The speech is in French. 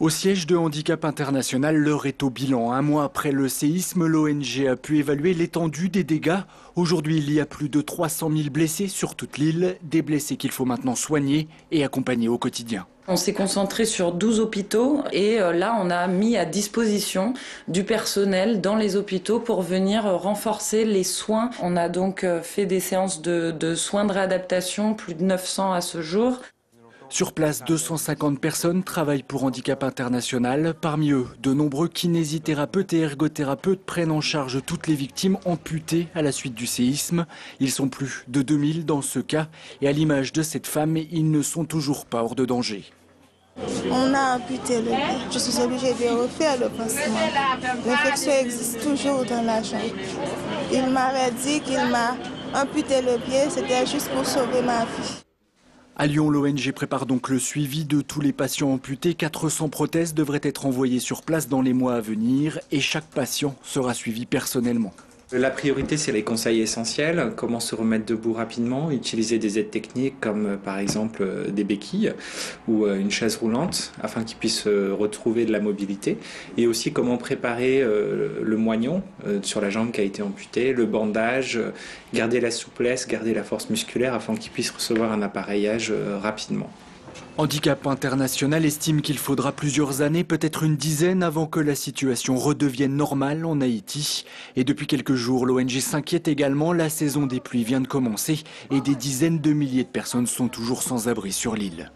Au siège de Handicap International, l'heure est au bilan. Un mois après le séisme, l'ONG a pu évaluer l'étendue des dégâts. Aujourd'hui, il y a plus de 300 000 blessés sur toute l'île, des blessés qu'il faut maintenant soigner et accompagner au quotidien. On s'est concentré sur 12 hôpitaux et là, on a mis à disposition du personnel dans les hôpitaux pour venir renforcer les soins. On a donc fait des séances de soins de réadaptation, plus de 900 à ce jour. Sur place, 250 personnes travaillent pour Handicap International. Parmi eux, de nombreux kinésithérapeutes et ergothérapeutes prennent en charge toutes les victimes amputées à la suite du séisme. Ils sont plus de 2000 dans ce cas. Et à l'image de cette femme, ils ne sont toujours pas hors de danger. On a amputé le pied. Je suis obligée de refaire le pansement. L'infection existe toujours dans la jambe. Il m'avait dit qu'il m'a amputé le pied, c'était juste pour sauver ma vie. À Lyon, l'ONG prépare donc le suivi de tous les patients amputés. 400 prothèses devraient être envoyées sur place dans les mois à venir et chaque patient sera suivi personnellement. La priorité, c'est les conseils essentiels, comment se remettre debout rapidement, utiliser des aides techniques comme par exemple des béquilles ou une chaise roulante afin qu'ils puissent retrouver de la mobilité, et aussi comment préparer le moignon sur la jambe qui a été amputée, le bandage, garder la souplesse, garder la force musculaire afin qu'ils puissent recevoir un appareillage rapidement. Handicap International estime qu'il faudra plusieurs années, peut-être une dizaine, avant que la situation redevienne normale en Haïti. Et depuis quelques jours, l'ONG s'inquiète également. La saison des pluies vient de commencer et des dizaines de milliers de personnes sont toujours sans abri sur l'île.